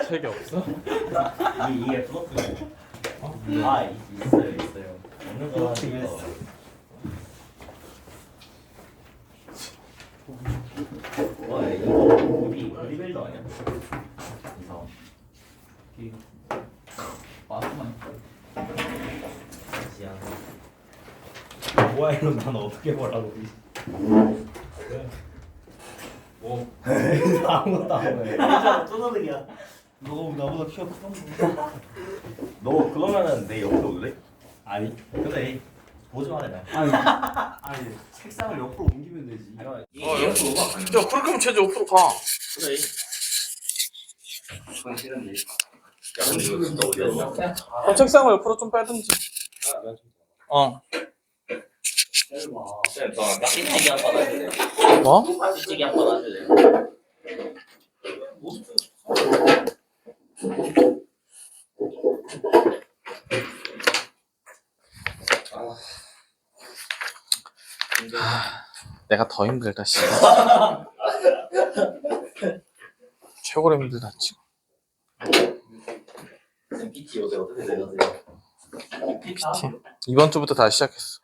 책이 없어? 이게 플로트네. 아 있어요. 없는 거 하니까. 와 이거 우리 보디빌더 아니야? 이상. 마스만 지향. 뭐야 이건 난 어떻게 보라고? 뭐 아무것도 안 해. 쪼다득이야. 너 나보다 키가 크던데. 너 그러면은 내 옆에 올래? 아니. 그래. 보지 마 내가. 아니 책상을 옆으로 옮기면 되지. 야, 그렇게 체제 5% 가. 그래. 그건 싫은데. 야 근데 이거 진짜 어디였냐? 그럼 책상을 옆으로 좀 빼든지. 어. 쌤, 저 깍지찌개 한 번 하실래요? 뭐? 깍지찌개 한 번 하실래요? 내가 더 힘들다, 씨. 최고로 힘들다, 지금. 쌤 PT 요새 어떻게 되세요? PT. 이번 주부터 다시 시작했어.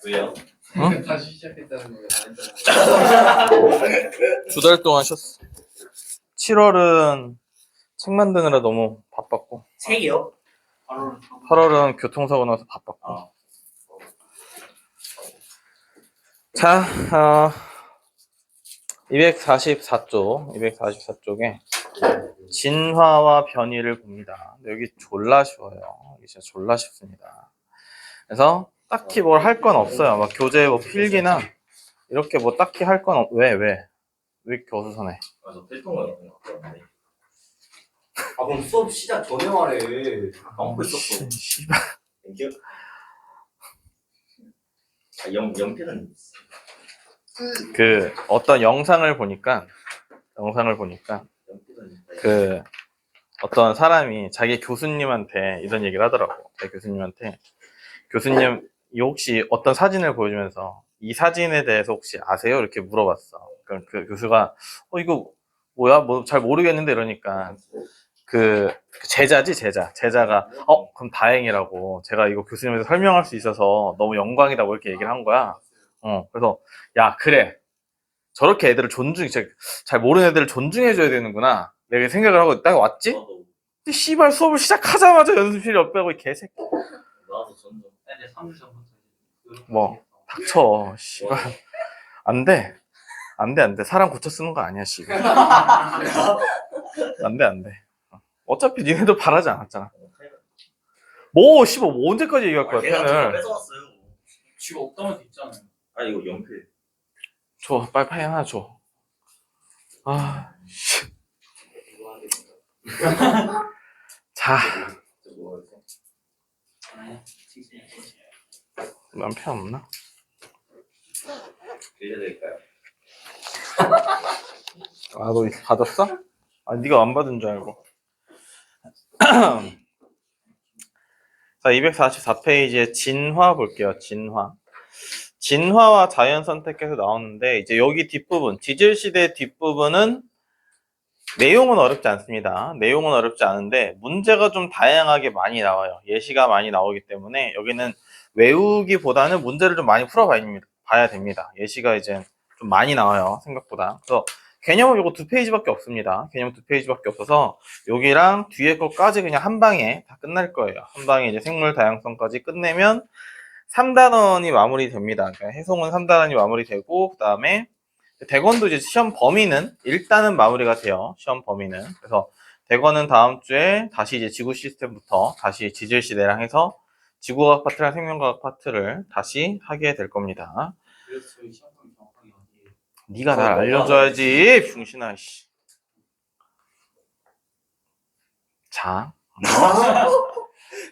왜요? 응? 다시 시작했다는 걸 안 했잖아. 2달 동안 쉬었어. 7월은 책 만드느라 너무 바빴고, 책이요? 8월은 교통사고 나서 바빴고. 자, 244쪽에 진화와 변이를 봅니다. 여기 졸라 쉬워요. 여기 진짜 졸라 쉽습니다. 그래서 딱히 뭘 할 건 없어요. 막 교재 뭐 필기나 이렇게 뭐 딱히 할 건 왜 이렇게 어수선해? 맞아, 필통을 같은데. 아 그럼 수업 시작 전에 말해. 까먹고 있었어. 씨발. 땡큐. 아, 연필은 그 어떤 영상을 보니까 연필은 그 어떤 사람이 자기 교수님한테 이런 얘기를 하더라고. 자기 교수님한테 교수님 이 혹시 어떤 사진을 보여주면서 이 사진에 대해서 혹시 아세요? 이렇게 물어봤어. 그럼 그 교수가 이거 뭐야? 뭐 잘 모르겠는데 이러니까 그 제자가 그럼 다행이라고 제가 이거 교수님한테 설명할 수 있어서 너무 영광이라고 이렇게 얘기를 한 거야. 그래서 야 그래 저렇게 애들을 잘 모르는 애들을 존중해줘야 되는구나 내가 생각을 하고 딱 왔지? 근데 씨발 수업을 시작하자마자 연습실 옆에 하고 이 개새끼 나도 전좀 근데 3주 전부터 뭐 닥쳐 씨발 안돼 사람 고쳐 쓰는 거 아니야 씨발 안돼 어차피 니네도 바라지 않았잖아 뭐 씨발 뭐 언제까지 얘기할 거야 걔가 펜을 뺏어왔어요. 쥐가 없다면 있잖아요. 아 이거 연필. 줘 빨리 펜 하나 줘 아, 씨. 자, 난 펜 없나? 빌려드릴까요? 아, 너 받았어? 아, 네가 안 받은 줄 알고. 자, 244페이지에 진화 볼게요. 진화와 자연 선택해서 나오는데 이제 여기 뒷부분, 지질 시대 뒷부분은 내용은 어렵지 않습니다. 내용은 어렵지 않은데 문제가 좀 다양하게 많이 나와요. 예시가 많이 나오기 때문에 여기는 외우기보다는 문제를 좀 많이 봐야 됩니다. 예시가 이제 좀 많이 나와요. 생각보다. 그래서 개념은 요거 2페이지밖에 없습니다. 개념 2페이지밖에 없어서 여기랑 뒤에 것까지 그냥 한 방에 다 끝날 거예요. 한 방에 이제 생물 다양성까지 끝내면 3단원이 마무리됩니다. 그러니까 해송은 3단원이 마무리되고 그 다음에 대건도 이제 시험 범위는 일단은 마무리가 돼요. 시험 범위는. 그래서 대건은 다음 주에 다시 이제 지구 시스템부터 다시 지질 시대랑 해서 지구과학 파트랑 생명과학 파트를 다시 하게 될 겁니다. 그래서 저희 시험관 정확하게 어디에 네가 날 알려줘야지, 병신아 씨. 자,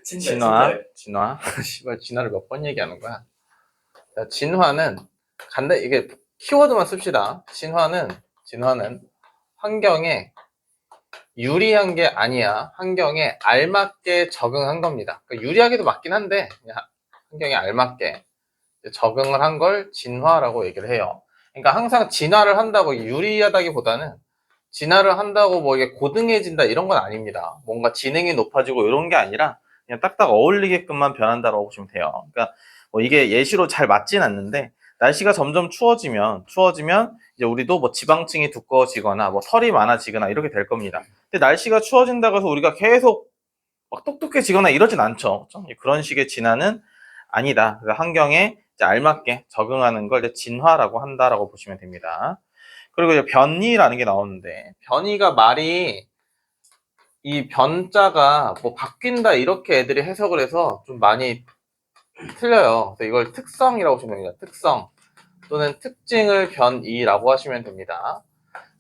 진화. 씨발 진화를 몇 번 얘기하는 거야? 자, 진화는 이게 키워드만 씁시다. 진화는 환경에 유리한 게 아니야. 환경에 알맞게 적응한 겁니다. 그러니까 유리하게도 맞긴 한데 그냥 환경에 알맞게 적응을 한 걸 진화라고 얘기를 해요. 그러니까 항상 진화를 한다고 유리하다기보다는 진화를 한다고 뭐 이게 고등해진다 이런 건 아닙니다. 뭔가 지능이 높아지고 이런 게 아니라 그냥 딱딱 어울리게끔만 변한다고 보시면 돼요. 그러니까 뭐 이게 예시로 잘 맞진 않는데 날씨가 점점 추워지면 이제 우리도 뭐 지방층이 두꺼워지거나 뭐 설이 많아지거나 이렇게 될 겁니다. 근데 날씨가 추워진다고 해서 우리가 계속 막 똑똑해지거나 이러진 않죠. 그렇죠? 그런 식의 진화는 아니다. 그래서 환경에 이제 알맞게 적응하는 걸 이제 진화라고 한다라고 보시면 됩니다. 그리고 이제 변이라는 게 나오는데 변이가 말이 이 변자가 뭐 바뀐다 이렇게 애들이 해석을 해서 좀 많이 틀려요. 그래서 이걸 특성이라고 보시면 됩니다. 특성 또는 특징을 변이라고 하시면 됩니다.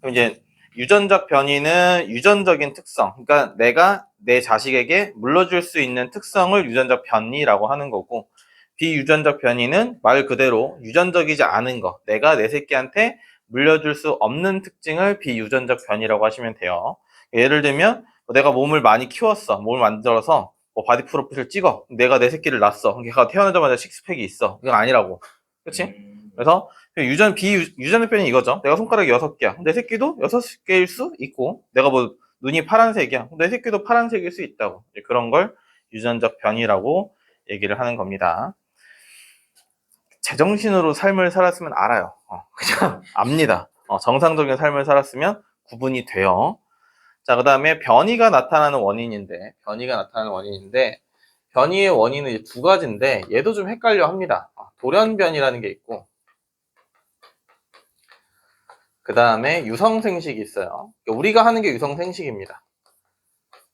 그럼 이제 유전적 변이는 유전적인 특성, 그러니까 내가 내 자식에게 물려줄 수 있는 특성을 유전적 변이라고 하는 거고, 비유전적 변이는 말 그대로 유전적이지 않은 거, 내가 내 새끼한테 물려줄 수 없는 특징을 비유전적 변이라고 하시면 돼요. 예를 들면 내가 몸을 많이 키웠어, 몸을 만들어서 뭐 바디 프로필을 찍어, 내가 내 새끼를 낳았어, 걔가 태어나자마자 식스팩이 있어, 이건 아니라고, 그렇지? 그래서 유전의 변이 이거죠. 내가 손가락이 6개야. 내 새끼도 6개일 수 있고, 내가 뭐 눈이 파란색이야. 내 새끼도 파란색일 수 있다고. 그런 걸 유전적 변이라고 얘기를 하는 겁니다. 제정신으로 삶을 살았으면 알아요. 그냥 압니다. 정상적인 삶을 살았으면 구분이 돼요. 자, 그 다음에 변이가 나타나는 원인인데, 변이의 원인은 이제 두 가지인데, 얘도 좀 헷갈려 합니다. 돌연변이라는 게 있고, 그 다음에 유성생식이 있어요. 우리가 하는 게 유성생식입니다.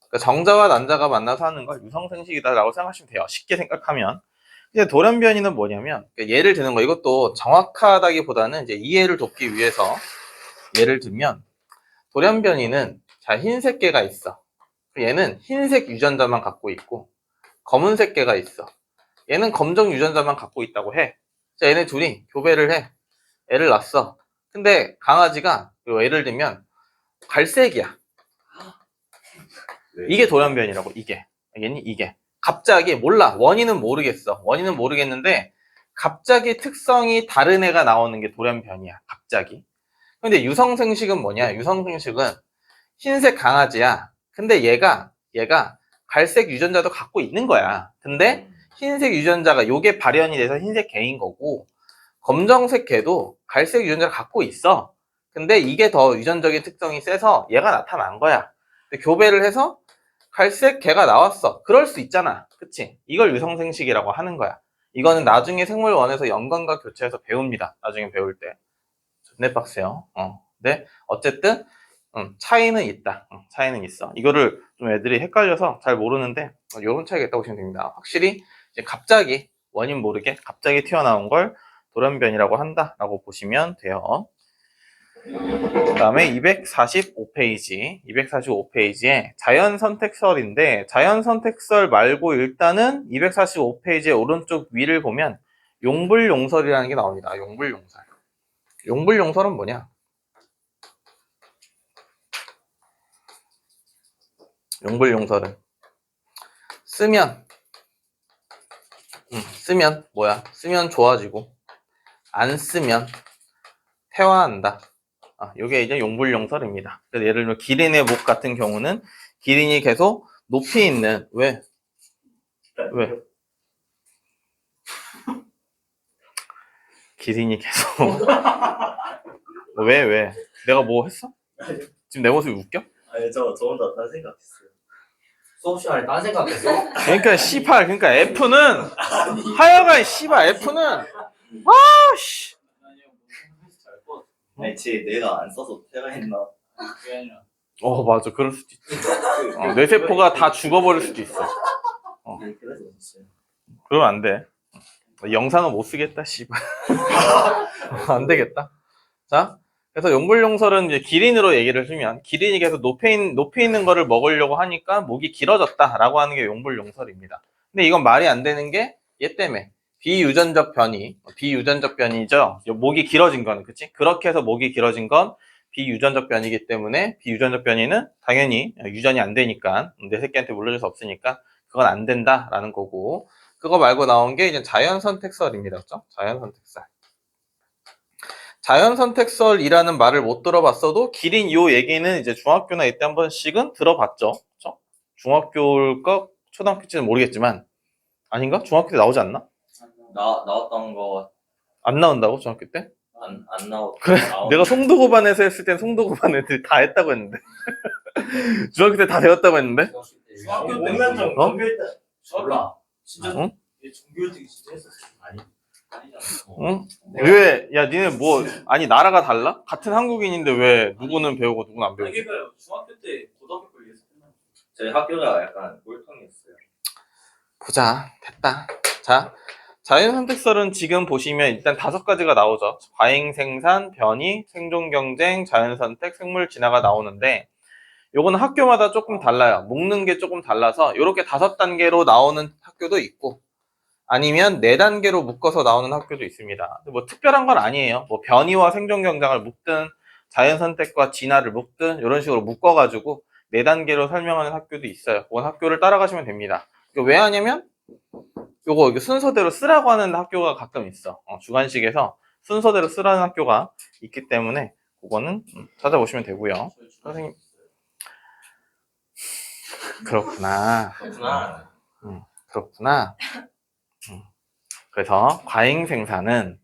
그러니까 정자와 난자가 만나서 하는 걸 유성생식이다라고 생각하시면 돼요. 쉽게 생각하면. 이제 돌연변이는 뭐냐면, 그러니까 예를 드는 거, 이것도 정확하다기보다는 이제 이해를 돕기 위해서 예를 들면, 돌연변이는 자, 흰색 개가 있어. 얘는 흰색 유전자만 갖고 있고, 검은색 개가 있어. 얘는 검정 유전자만 갖고 있다고 해. 자, 얘네 둘이 교배를 해. 애를 낳았어. 근데 강아지가 예를 들면 갈색이야. 이게 돌연변이라고. 이게 알겠니? 이게 갑자기 몰라. 원인은 모르겠는데 갑자기 특성이 다른 애가 나오는 게 돌연변이야. 갑자기. 근데 유성생식은 뭐냐? 유성생식은 흰색 강아지야. 근데 얘가 갈색 유전자도 갖고 있는 거야. 근데 흰색 유전자가 요게 발현이 돼서 흰색 개인 거고, 검정색 개도 갈색 유전자를 갖고 있어. 근데 이게 더 유전적인 특성이 세서 얘가 나타난 거야. 근데 교배를 해서 갈색 개가 나왔어. 그럴 수 있잖아. 그치? 이걸 유성생식이라고 하는 거야. 이거는 나중에 생물원에서 연관과 교차해서 배웁니다. 나중에 배울 때. 존내 빡세요. 근데 어쨌든 차이는 있다. 차이는 있어. 이거를 좀 애들이 헷갈려서 잘 모르는데 이런 차이가 있다고 보시면 됩니다. 확실히 이제 갑자기 원인 모르게 갑자기 튀어나온 걸 돌연변이라고 한다라고 보시면 돼요. 그 다음에 245페이지에 자연선택설인데, 자연선택설 말고 일단은 245페이지의 오른쪽 위를 보면 용불용설이라는 게 나옵니다. 용불용설. 용불용설은 뭐냐? 용불용설은 쓰면 뭐야? 쓰면 좋아지고 안 쓰면 퇴화한다. 요게 이제 용불용설입니다. 그래서 예를 들면 기린의 목 같은 경우는 기린이 계속 높이 있는 왜? 기린이 계속 왜? 내가 뭐 했어? 지금 내 모습이 웃겨? 아니 저 혼자 딴 생각했어요. 수업 시간에 딴 생각했어? 그러니까 C8 그러니까 F는 하여간 씨발 F는 씨. 아니 쟤 내가 안 써서 퇴화했나? 그게 아니라 맞아, 그럴 수도 있지. 뇌세포가 다 죽어버릴 수도 있어. 그래서 진짜. 그러면 안 돼. 영상은 못 쓰겠다, 씨발. 안 되겠다. 자, 그래서 용불용설은 이제 기린으로 얘기를 하면 기린이 계속 높이 있는 거를 먹으려고 하니까 목이 길어졌다라고 하는 게 용불용설입니다. 근데 이건 말이 안 되는 게 얘 때문에 비유전적 변이죠. 목이 길어진 거는, 그치? 그렇게 해서 목이 길어진 건 비유전적 변이기 때문에 비유전적 변이는 당연히 유전이 안 되니까 내 새끼한테 물려줄 수 없으니까 그건 안 된다라는 거고, 그거 말고 나온 게 이제 자연선택설입니다. 그렇죠? 자연선택설. 자연선택설이라는 말을 못 들어봤어도 기린 요 얘기는 이제 중학교나 이때 한 번씩은 들어봤죠. 그쵸? 중학교일까 초등학교일지는 모르겠지만 아닌가? 중학교 때 나오지 않나? 나왔던 거 안 나온다고 중학교 때? 안 나왔. 그래 내가 송도고반에서 했을 땐 송도고반 애들이 다 했다고 했는데 중학교 때 다 배웠다고 했는데 중학교 때 오면 좀 어? 종교일 때 몰라. 진짜 응? 얘 종교일등 진짜 했었어. 아니잖아. 응? 왜? 야 니네 뭐 아니 나라가 달라? 같은 한국인인데 왜 누구는 배우고 누구는 안 배우고 이게 봐요. 중학교 때 고등학교 걸 예습했나? 저희 학교가 약간 꼴통이었어요. 보자 됐다 자 자연선택설은 지금 보시면 일단 5가지가 나오죠. 과잉생산, 변이, 생존경쟁, 자연선택, 생물진화가 나오는데 요거는 학교마다 조금 달라요. 묶는 게 조금 달라서 이렇게 5단계로 나오는 학교도 있고 아니면 4단계로 묶어서 나오는 학교도 있습니다. 뭐 특별한 건 아니에요. 뭐 변이와 생존경쟁을 묶든 자연선택과 진화를 묶든 이런 식으로 묶어가지고 4단계로 설명하는 학교도 있어요. 그건 학교를 따라가시면 됩니다. 왜 하냐면 요거 이게 순서대로 쓰라고 하는 학교가 가끔 있어. 주관식에서 순서대로 쓰라는 학교가 있기 때문에 그거는 찾아보시면 되고요. 선생님 그렇구나. 그렇구나. 그렇구나. 그래서 과잉 생산은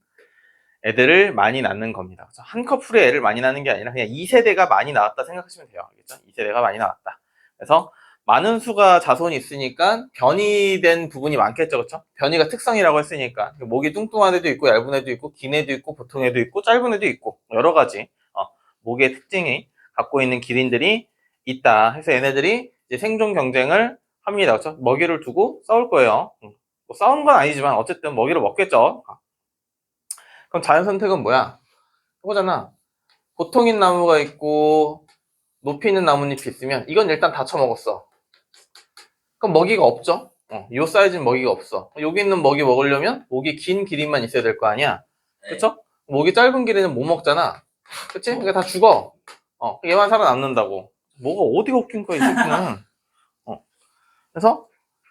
애들을 많이 낳는 겁니다. 그래서 한 커플의 애를 많이 낳는 게 아니라 그냥 2세대가 많이 나왔다 생각하시면 돼요. 알겠죠? 2세대가 많이 나왔다. 그래서 많은 수가 자손이 있으니까 변이된 부분이 많겠죠. 그렇죠? 변이가 특성이라고 했으니까 목이 뚱뚱한 애도 있고 얇은 애도 있고 긴 애도 있고 보통 애도 있고 짧은 애도 있고 여러 가지 목의 특징이 갖고 있는 기린들이 있다 해서 얘네들이 이제 생존 경쟁을 합니다. 그렇죠? 먹이를 두고 싸울 거예요. 뭐 싸우는 건 아니지만 어쨌든 먹이를 먹겠죠. 그럼 자연선택은 뭐야? 그거잖아. 보통인 나무가 있고 높이 있는 나뭇잎이 있으면 이건 일단 다 처먹었어. 그럼 먹이가 없죠? 이 사이즈는 먹이가 없어. 여기 있는 먹이 먹으려면 목이 긴 기린만 있어야 될 거 아니야? 그쵸? 목이 짧은 기린은 못 먹잖아. 그치? 그러니까 다 죽어. 얘만 살아남는다고. 뭐가 어디가 웃긴 거야, 이 새끼는. 그래서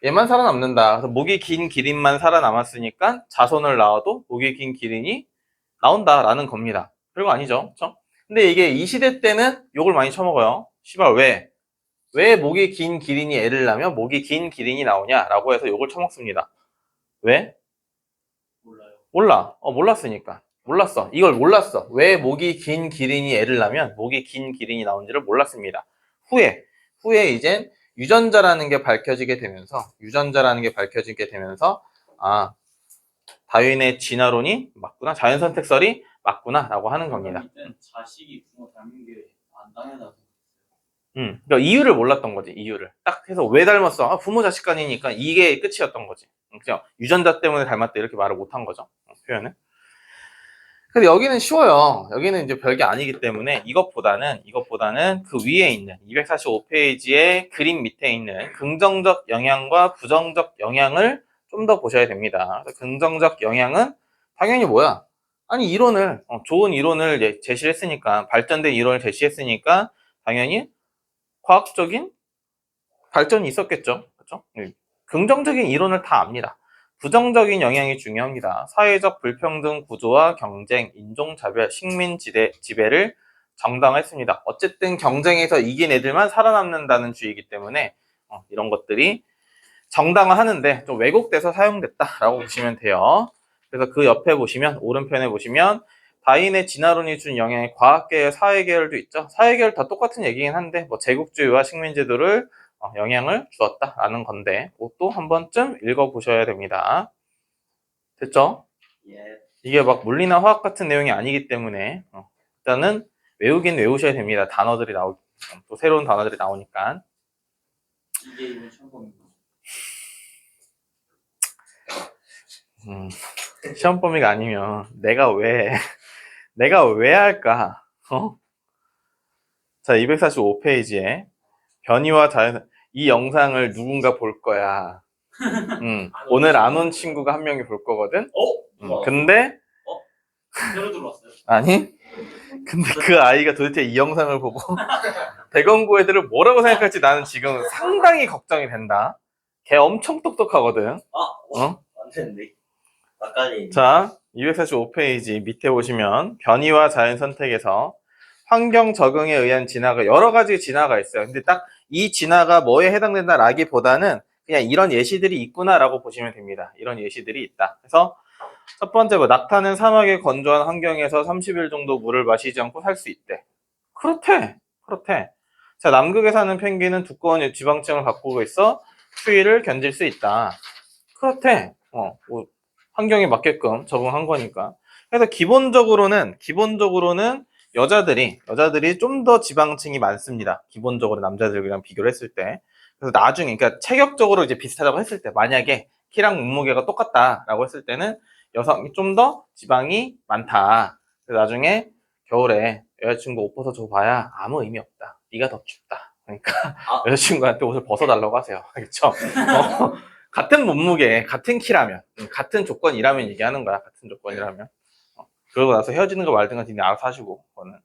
얘만 살아남는다. 그래서 목이 긴 기린만 살아남았으니까 자손을 낳아도 목이 긴 기린이 나온다라는 겁니다. 별거 아니죠. 그쵸? 근데 이게 이 시대 때는 욕을 많이 쳐먹어요. 씨발 왜? 왜 목이 긴 기린이 애를 낳으면 목이 긴 기린이 나오냐라고 해서 욕을 쳐먹습니다. 왜? 몰라요. 몰라. 몰랐으니까. 몰랐어. 이걸 몰랐어. 왜 목이 긴 기린이 애를 낳으면 목이 긴 기린이 나온지를 몰랐습니다. 후에 이젠 유전자라는 게 밝혀지게 되면서 아 다윈의 진화론이 맞구나, 자연선택설이 맞구나라고 하는 겁니다. 이때는 자식이 부모 닮은 게 안 당연하다. 그러니까 이유를 몰랐던 거지. 이유를 딱 해서 왜 닮았어? 부모 자식 간이니까 이게 끝이었던 거지. 그죠? 유전자 때문에 닮았다 이렇게 말을 못한 거죠. 표현은. 근데 여기는 쉬워요. 여기는 이제 별게 아니기 때문에 이것보다는 그 위에 있는 245페이지의 그림 밑에 있는 긍정적 영향과 부정적 영향을 좀 더 보셔야 됩니다. 그래서 긍정적 영향은 당연히 뭐야? 아니 이론을 좋은 이론을 제시를 했으니까, 발전된 이론을 제시했으니까 당연히 과학적인 발전이 있었겠죠. 그렇죠? 긍정적인 이론을 다 압니다. 부정적인 영향이 중요합니다. 사회적 불평등 구조와 경쟁, 인종차별, 식민지배를 정당화했습니다. 어쨌든 경쟁에서 이긴 애들만 살아남는다는 주의이기 때문에 이런 것들이 정당화하는데 좀 왜곡돼서 사용됐다라고 보시면 돼요. 그래서 그 옆에 보시면, 오른편에 보시면 다윈의 진화론이 준 영향이 과학계열, 사회계열도 있죠. 사회계열 다 똑같은 얘기긴 한데 뭐 제국주의와 식민지도를 영향을 주었다라는 건데 그것도 한 번쯤 읽어보셔야 됩니다. 됐죠? 예. 이게 막 물리나 화학 같은 내용이 아니기 때문에 일단은 외우긴 외우셔야 됩니다. 단어들이 또 새로운 단어들이 나오니까. 이게 이번 시험 범위. 시험 범위가 아니면 내가 왜 할까? 자, 245페이지에 변이와 이 영상을 누군가 볼 거야. 오늘 안 온 친구가 한 명이 볼 거거든. 근데 새로 들어왔어요. 아니, 근데 그 아이가 도대체 이 영상을 보고 대건고 애들을 뭐라고 생각할지 나는 지금 상당히 걱정이 된다. 걔 엄청 똑똑하거든. 안 되는데. 아까니. 자, 245페이지 밑에 보시면 변이와 자연 선택에서 환경 적응에 의한 진화가 여러 가지 진화가 있어요. 근데 딱 이 진화가 뭐에 해당된다라기보다는 그냥 이런 예시들이 있구나라고 보시면 됩니다. 이런 예시들이 있다. 그래서 첫 번째 낙타는 사막의 건조한 환경에서 30일 정도 물을 마시지 않고 살 수 있대. 그렇대. 자, 남극에 사는 펭귄은 두꺼운 지방층을 갖고 있어 추위를 견딜 수 있다. 그렇대. 뭐 환경에 맞게끔 적응한 거니까. 그래서 기본적으로는 여자들이 좀 더 지방층이 많습니다. 기본적으로 남자들이랑 비교를 했을 때. 그래서 나중에, 그러니까 체격적으로 이제 비슷하다고 했을 때, 만약에 키랑 몸무게가 똑같다라고 했을 때는 여성이 좀 더 지방이 많다. 그래서 나중에 겨울에 여자친구 옷 벗어 줘봐야 아무 의미 없다. 네가 더 춥다. 그러니까 여자친구한테 옷을 벗어달라고 하세요. 알겠죠? 같은 몸무게, 같은 키라면, 같은 조건이라면 얘기하는 거야. 같은 조건이라면. 그러고 나서 헤어지는 거 말든 건 니네 알아서 하시고, 그거는.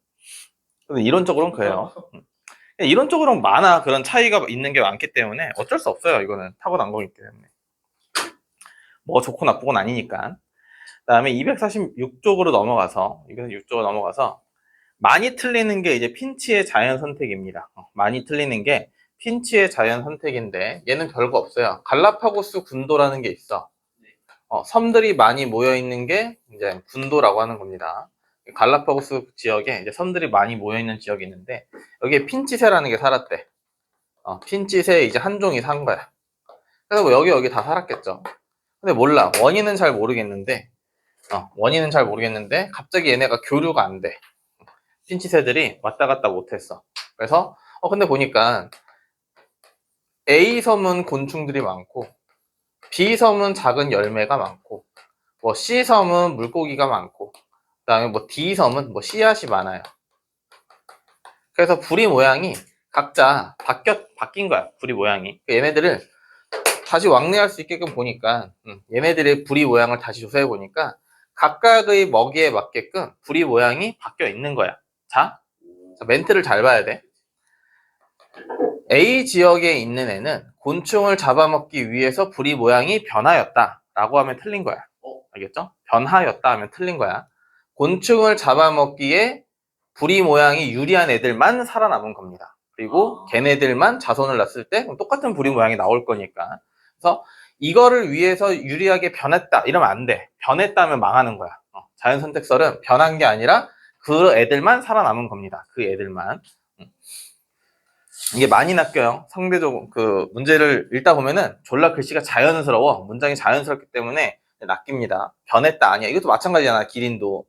근데 이론적으로는 그래요. 이론적으로는 많아. 그런 차이가 있는 게 많기 때문에 어쩔 수 없어요. 이거는 타고난 거기 때문에. 뭐 좋고 나쁘고는 아니니까. 그 다음에 246쪽으로 넘어가서, 많이 틀리는 게 이제 핀치의 자연 선택입니다. 많이 틀리는 게 핀치의 자연 선택인데, 얘는 별거 없어요. 갈라파고스 군도라는 게 있어. 섬들이 많이 모여 있는 게 이제 군도라고 하는 겁니다. 갈라파고스 지역에 이제 섬들이 많이 모여 있는 지역이 있는데, 여기에 핀치새라는 게 살았대. 핀치새 이제 한 종이 산 거야. 그래서 뭐 여기 다 살았겠죠. 근데 몰라. 원인은 잘 모르겠는데, 갑자기 얘네가 교류가 안 돼. 핀치새들이 왔다 갔다 못했어. 그래서, 근데 보니까, A섬은 곤충들이 많고, B섬은 작은 열매가 많고, 뭐 C섬은 물고기가 많고, 그 다음에 뭐 D섬은 뭐 씨앗이 많아요. 그래서 부리 모양이 각자 바뀐 거야. 부리 모양이. 얘네들을 다시 왕래할 수 있게끔 보니까, 얘네들의 부리 모양을 다시 조사해 보니까 각각의 먹이에 맞게끔 부리 모양이 바뀌어 있는 거야. 자, 멘트를 잘 봐야 돼. A 지역에 있는 애는 곤충을 잡아먹기 위해서 부리 모양이 변하였다 라고 하면 틀린 거야. 알겠죠? 변하였다 하면 틀린 거야. 곤충을 잡아먹기에 부리 모양이 유리한 애들만 살아남은 겁니다. 그리고 걔네들만 자손을 낳았을 때 똑같은 부리 모양이 나올 거니까. 그래서 이거를 위해서 유리하게 변했다 이러면 안 돼. 변했다면 망하는 거야. 자연 선택설은 변한 게 아니라 그 애들만 살아남은 겁니다. 그 애들만. 이게 많이 낚여요. 상대적으로 그 문제를 읽다 보면은 졸라 글씨가 자연스러워. 문장이 자연스럽기 때문에 낚입니다. 변했다 아니야. 이것도 마찬가지잖아. 기린도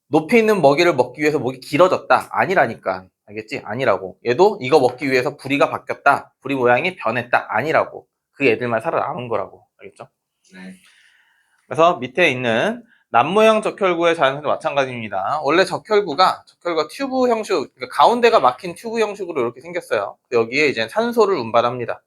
높이 있는 먹이를 먹기 위해서 목이 길어졌다. 아니라니까. 알겠지? 아니라고. 얘도 이거 먹기 위해서 부리가 바뀌었다. 부리 모양이 변했다. 아니라고. 그 애들만 살아남은 거라고. 알겠죠? 네. 그래서 밑에 있는 남모양 적혈구의 자연선도 마찬가지입니다. 원래 적혈구가 튜브 형식, 그러니까 가운데가 막힌 튜브 형식으로 이렇게 생겼어요. 여기에 이제 산소를 운반합니다.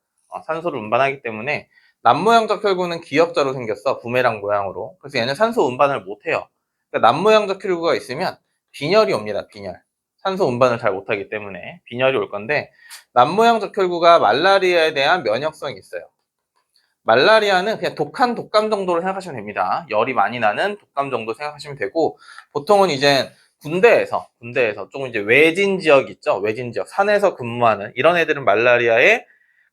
산소를 운반하기 때문에 남모양 적혈구는 기역자로 생겼어. 부메랑 모양으로. 그래서 얘는 산소 운반을 못해요. 그러니까 남모양 적혈구가 있으면 빈혈이 옵니다. 빈혈. 산소 운반을 잘 못하기 때문에 빈혈이 올 건데, 남모양 적혈구가 말라리아에 대한 면역성이 있어요. 말라리아는 그냥 독한 독감 정도로 생각하시면 됩니다. 열이 많이 나는 독감 정도 생각하시면 되고, 보통은 이제 군대에서 조금 이제 외진 지역 있죠? 외진 지역, 산에서 근무하는 이런 애들은 말라리아에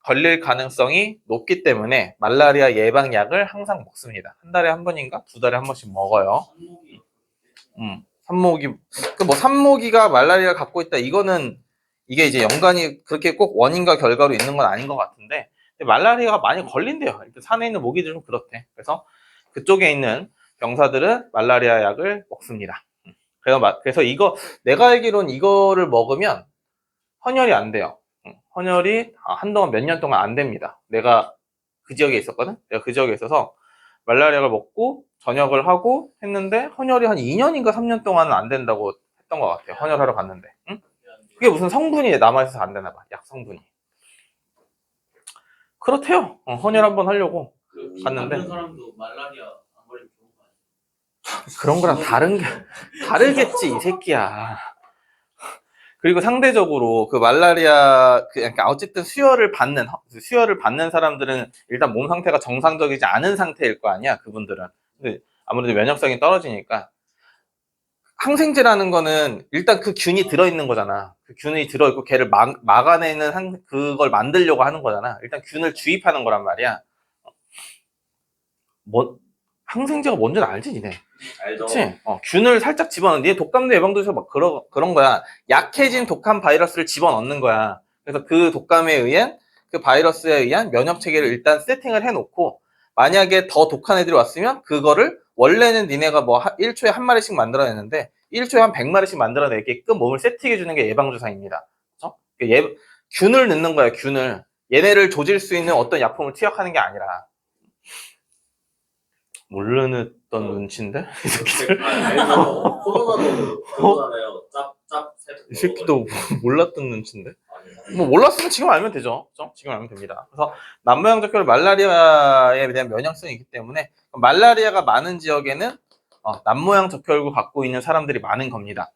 걸릴 가능성이 높기 때문에 말라리아 예방약을 항상 먹습니다. 한 달에 한 번인가? 두 달에 한 번씩 먹어요. 산모기. 산모기가 말라리아를 갖고 있다. 이게 이제 연관이 그렇게 꼭 원인과 결과로 있는 건 아닌 것 같은데, 말라리아가 많이 걸린대요. 일단 산에 있는 모기들은 그렇대. 그래서 그쪽에 있는 병사들은 말라리아 약을 먹습니다. 그래서 내가 알기로는 이거를 먹으면 헌혈이 안 돼요. 헌혈이 한동안 몇 년 동안 안 됩니다. 내가 그 지역에 있었거든? 내가 그 지역에 있어서 말라리아를 먹고 전역을 하고 했는데 헌혈이 한 2년인가 3년 동안은 안 된다고 했던 것 같아요. 헌혈하러 갔는데. 응? 그게 무슨 성분이 남아있어서 안 되나 봐. 약 성분이. 그렇대요. 헌혈 한번 하려고 갔는데. 다른 사람도 말라리아 안 걸리면 좋은 거 아니야? 그런 거랑 다르겠지, 이 새끼야. 그리고 상대적으로 그 말라리아, 그러니까 어쨌든 수혈을 받는 사람들은 일단 몸 상태가 정상적이지 않은 상태일 거 아니야, 그분들은. 근데 아무래도 면역성이 떨어지니까 항생제라는 거는 일단 그 균이 들어있는 거잖아. 그 균이 들어있고 걔를 막아내는 그걸 만들려고 하는 거잖아. 일단 균을 주입하는 거란 말이야. 뭐, 항생제가 뭔지는 알지, 니네? 알죠. 그치? 균을 살짝 집어넣는, 니네 독감도 예방도에서 막 그런 거야. 약해진 독감 바이러스를 집어넣는 거야. 그래서 그 독감에 의한, 그 바이러스에 의한 면역 체계를 일단 세팅을 해놓고, 만약에 더 독한 애들이 왔으면, 그거를, 원래는 니네가 뭐, 1초에 한 마리씩 만들어내는데, 1초에 한 100마리씩 만들어내게끔 몸을 세팅해주는 게 예방주사입니다. 그쵸? 균을 넣는 거야, 균을. 얘네를 조질 수 있는 어떤 약품을 투약하는 게 아니라. 모르는 눈치인데? 이 새끼들? 알죠. 코로나도 그거잖아요. 짭짭 이 새끼도 몰랐던 눈치인데? 아니, 뭐 몰랐으면 지금 알면 되죠. 그죠? 지금 알면 됩니다. 그래서 남모양 적혈 말라리아에 대한 면역성이 있기 때문에 말라리아가 많은 지역에는 남모양 적혈구 갖고 있는 사람들이 많은 겁니다.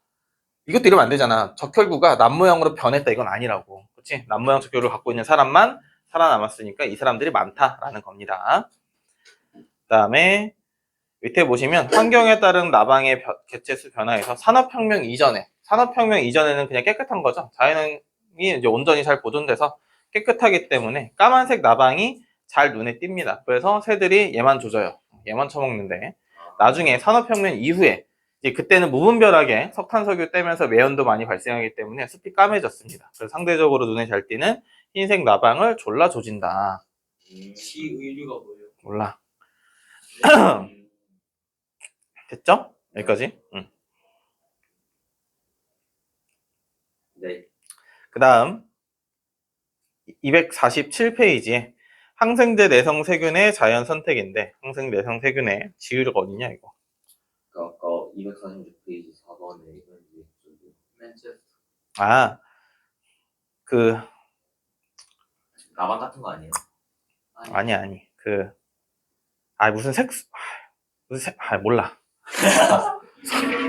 이것도 이러면 안 되잖아. 적혈구가 남모양으로 변했다 이건 아니라고. 그렇지? 남모양 적혈을 갖고 있는 사람만 살아남았으니까 이 사람들이 많다라는 겁니다. 그다음에 밑에 보시면 환경에 따른 나방의 개체수 변화에서 산업혁명 이전에는 그냥 깨끗한 거죠. 자연이 이제 온전히 잘 보존돼서 깨끗하기 때문에 까만색 나방이 잘 눈에 띕니다. 그래서 새들이 얘만 조져요. 얘만 처먹는데 나중에 산업혁명 이후에 이제 그때는 무분별하게 석탄석유 떼면서 매연도 많이 발생하기 때문에 숲이 까매졌습니다. 그래서 상대적으로 눈에 잘 띄는 흰색 나방을 졸라 조진다. 시의류가 뭐예요? 몰라. 됐죠? 여기까지? 응. 네. 그 다음 247페이지에 항생제 내성 세균의 자연 선택인데 항생 내성 세균의 지우류가 어디냐 이거. 아까 246페이지 4번에 맨체스터. 그 나방 같은 거 아니에요? 아니 몰라.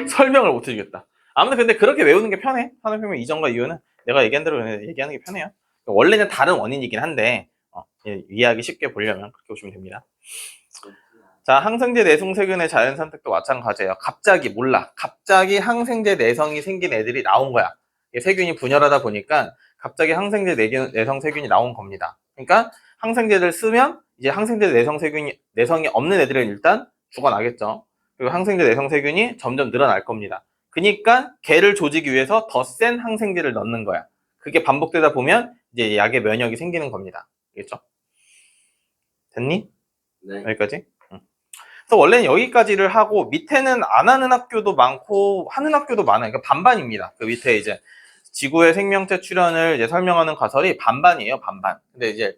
설명을 못 해주겠다. 아무튼 근데 그렇게 외우는 게 편해. 산업혁명 이전과 이후는 내가 얘기한 대로 얘기하는 게 편해요. 원래는 다른 원인이긴 한데 이해하기 쉽게 보려면 그렇게 보시면 됩니다. 자, 항생제 내성 세균의 자연 선택도 마찬가지예요. 갑자기 항생제 내성이 생긴 애들이 나온 거야. 세균이 분열하다 보니까 갑자기 항생제 내성 세균이 나온 겁니다. 그러니까 항생제를 쓰면 이제 항생제 내성이 없는 애들은 일단 죽어나겠죠. 그리고 항생제 내성 세균이 점점 늘어날 겁니다. 그러니까 걔를 조지기 위해서 더 센 항생제를 넣는 거야. 그게 반복되다 보면 이제 약의 면역이 생기는 겁니다. 알겠죠? 됐니? 네. 여기까지? 그래서 원래는 여기까지를 하고 밑에는 안 하는 학교도 많고 하는 학교도 많아요. 그러니까 반반입니다. 그 밑에 이제 지구의 생명체 출현을 이제 설명하는 가설이 반반이에요. 반반. 근데 이제